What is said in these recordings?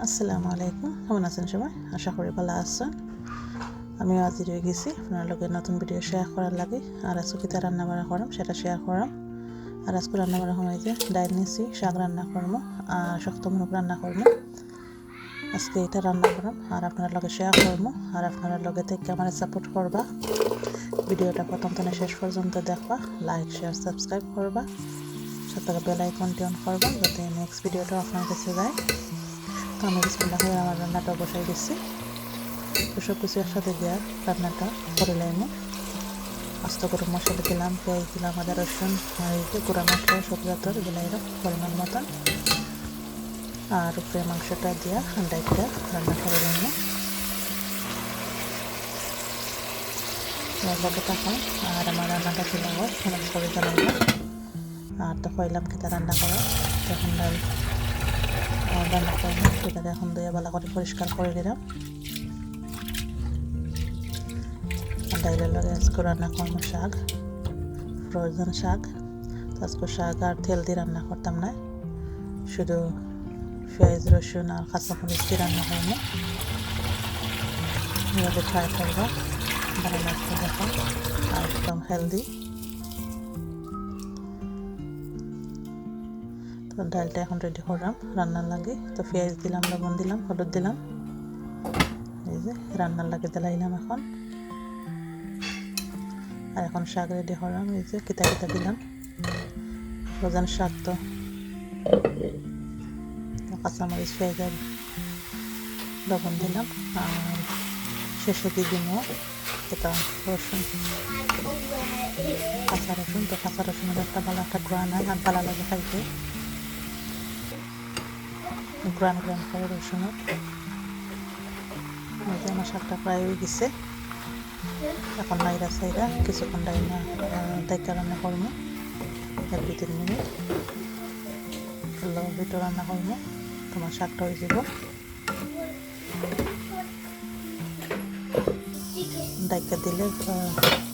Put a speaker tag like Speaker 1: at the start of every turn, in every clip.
Speaker 1: আসসালামু আলাইকুম, কেমন আছেন সবাই? আশা করি ভালো আছেন। আমিও হাজির হয়ে গেছি আপনার লগে নতুন ভিডিও শেয়ার করার লাগে। আর আজকে কিতা রান্না বাড়া করাম সেটা শেয়ার করাম। আর আজকে রান্না বাড়া সময় যে ডাইল নিছি, শাক রান্না করবো আর শক্ত মুরগ রান্না করবো। আজকে এটা রান্না করাম আর আপনার লগে শেয়ার করবো। আর আপনার লগে থেকে আমার সাপোর্ট করবা, ভিডিওটা প্রথম থেকে শেষ পর্যন্ত দেখবা, লাইক শেয়ার সাবস্ক্রাইব করবা, সাথে বেল আইকনটি অন করবা যাতে নেক্সট ভিডিওটা আপনার কাছে যায়। তো আমি বিসমিল্লাহ করে আমার রান্নাটা বসাই দিচ্ছি। তো সব কিছু একসাথে দেওয়া রান্নাটা করে লাইমো। আস্ত গরম মশলা দিলাম, পেঁয়াজ দিলাম, আদা রসুন আর গুঁড়া মশলা সব জাতর দিলাই পরিমাণ মতন। আর উপরে মাংসটা দিয়া ডাইটটা রান্না করে লাইমো। লগে থাকুন আর আমার রান্নাটা ছিল অনেক করে জানাইব। আর তো কইলাম খেতে রান্না করা, তখন ডাল রান্না করলাম। সেটাতে এখন দিয়ে ভালো করে পরিষ্কার করে দিলাম। ডাইলের লগে আজকে রান্না করবো শাক, ফ্রোজেন শাক। তো আজকে শাক আর তেল দিয়ে রান্না করতাম না, শুধু পেঁয়াজ রসুন আর কাঁচামরিচ দিয়ে রান্না করবো। এভাবে ট্রাই করবো, ভালো লাগবে দেখুন আর একদম হেলদি। তো ডালটা এখন রেডি করলাম রান্নার লাগে। তো পেঁয়াজ দিলাম, লবণ দিলাম, হলুদ দিলাম, এই যে রান্নার লাগে দিলাইলাম এখন। আর এখন শাক রেডি করলাম, এই যে কিতা কিতা দিলাম। ফ্রোজেন শাক তো কাঁচামরিচ পেঁয়াজ আর লবণ দিলাম। আর শেষে দিয়ে দিব এটা রসুন, কাঁচা রসুন। তো কাঁচা রসুনের একটা ভালো একটা গ্রান হয় আর ভালো লাগে খাইতে, গ্রান গ্রান করে রসুনের। আমার শাকটা প্রায় হয়ে গেছে। এখন নাইরা সাইরা কিছুক্ষণ ডাইনা দায়িত্ব রান্না করবো, 1-2-3 মিনিট ভিতর রান্না করবো। তোমার শাকটা হয়ে যাব। ডাইকা দিলে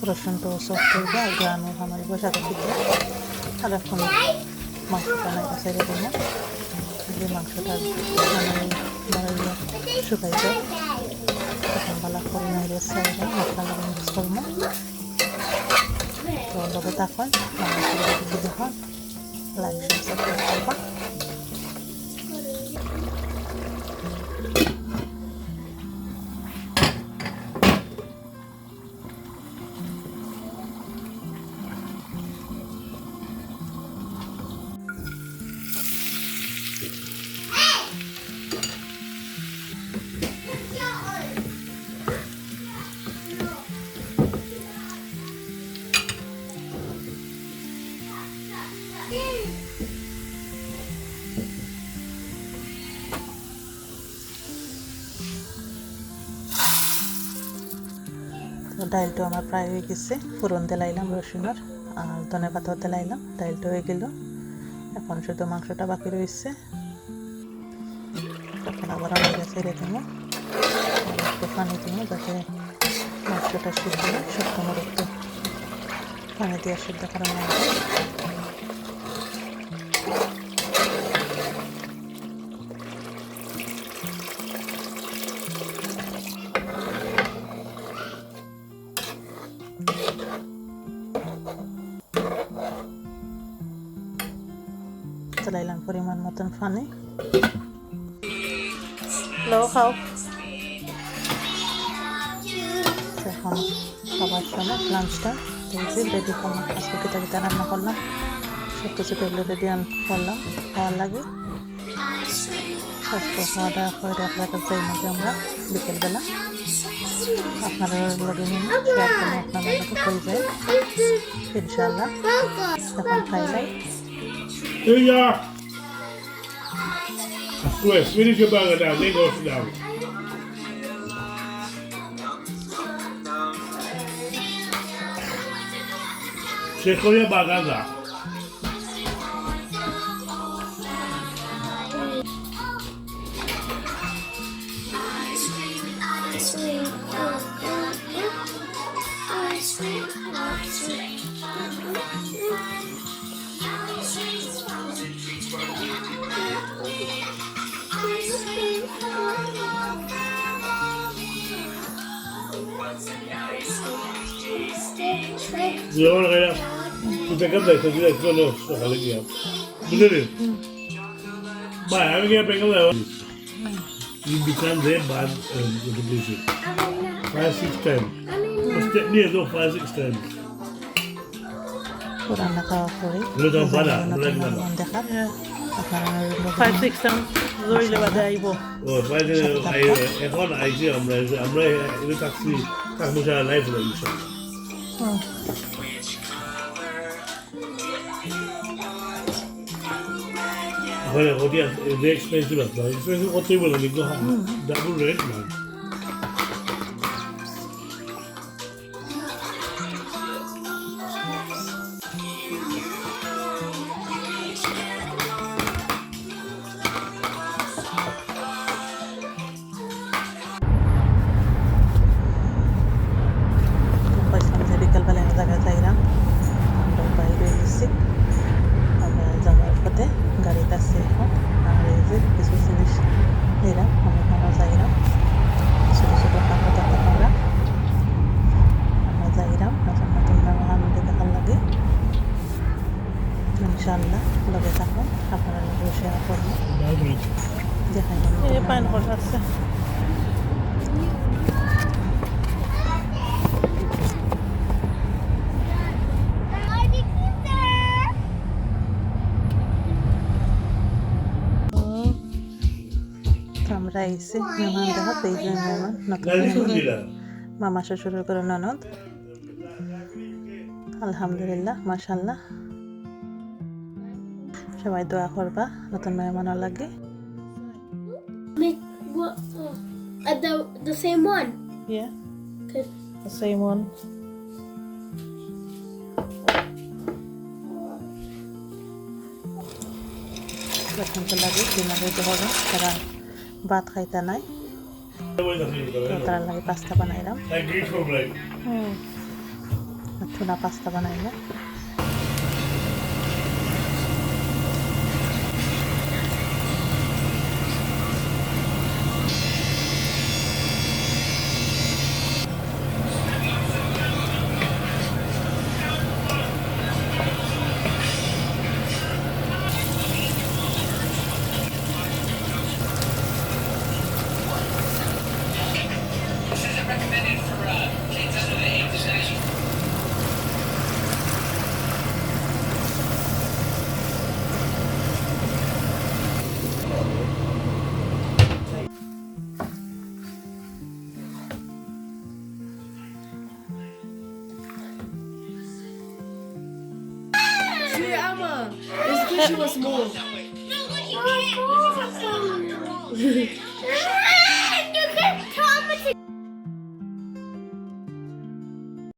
Speaker 1: রসুনটা সফট হইবে আর গ্রানও হামাইব শাকের দিকে। আর এখন মাংসটা নাইরা সাইরা দেবো, যে মাংসটা শুকাই যায় তখন ভালো করে নাইরা সাইরা মশলা লাগে মিক্স করবো। তো লগে থাকুন, দেখুন, লাইক সাবস্ক্রাইব করবা। তো ডাইলটা আমার প্রায় হয়ে গেছে। ফোড়ন দিলাইলাম রসুনের আর ধনে পাতাও দিলাইলাম, ডাইলটা হয়ে গেল। এখন শুধু মাংসটা বাকি রয়েছে। তখন আবার আমি ছেড়ে দেবো, একটু পানি দিব যাতে মাংসটা সিদ্ধ হয়। শক্ত মুরগ তো পানি দিয়ে সিদ্ধ করা লাগবে। দিলাম পরিমাণ মতন পানি। খাও এখন খাবার সময় লাঞ্চটা রেডি করলাম। আজকে কিতা কিতা রান্না করলাম সব কিছু টেবিলে রেডি করলাম খাওয়ার লাগে। আজকে খাওয়া দাওয়া করে আপনাদের যাই নাকি আমরা বিকেলবেলা আপনাদের লগে নিয়ে শেয়ার করবো, আপনাদের লগে করে যায় ইনশাল্লাহ। এখন খাই যাই।
Speaker 2: Chris, finish your burger down, then go sit down. Se coge bagada. Zaman kaya kita kan dah kita kalau sekali dia. Betul ni. Baik, kami kaya pengen lah. Ini bukan dia bad untuk beli. 5, 6 times. Step ni tu 5, 6 times.
Speaker 1: রান্না খাওয়া করি
Speaker 2: Boleh tahu pada,
Speaker 1: নতুন
Speaker 2: boleh mana.
Speaker 1: মেহমান দেখার আপনারা
Speaker 3: 5-6 time জড়িলে বাদে আহিব
Speaker 2: Oh, baik এখন আইছি আমরা এটা taxi tak musa live lah insyaallah. Bueno, hotel is very expensive as well. Expensive hotel boleh ni go double rate man.
Speaker 1: কইছিলাম যে বিকালবেলা এক জায়গায় যাইলাম আমরা বাইরে গেছি আমরা যাওয়ার পথে গাড়িতে আসছি এখন আর এই যে কিছু জিনিস নিলাম আমরা কোনো যাইলাম ছোটো ছোটো কাপড় টাকা আমরা যাইলাম নতুন নতুন মেহমান দেখার লাগে ইনশাআল্লাহ লগে থাকুন আপনারা লগে শেয়ার করবো দেখাই
Speaker 3: এই পাইন কত আছে
Speaker 1: আমরা আইসি মেহমান দেখা এই যে মেহমান নতুন
Speaker 2: Kali
Speaker 1: মেহমান।
Speaker 2: sendiri.
Speaker 1: মামা শ্বশুরের করে ননদ আলহামদুলিল্লাহ মাশাআল্লাহ সবাই দোয়া করবা নতুন মেহমানের লাগে
Speaker 4: Make what? The same one.
Speaker 3: yeah
Speaker 4: Okay.
Speaker 3: the same one
Speaker 1: প্রথম তো লাগে ডিনার হইতে হবে তারা ভাত খাইতে নাই তো তারা লাগে পাস্তা বানাইলাম
Speaker 2: Like great for like.
Speaker 1: Tuna pasta বানাইলাম
Speaker 4: It's because she was small.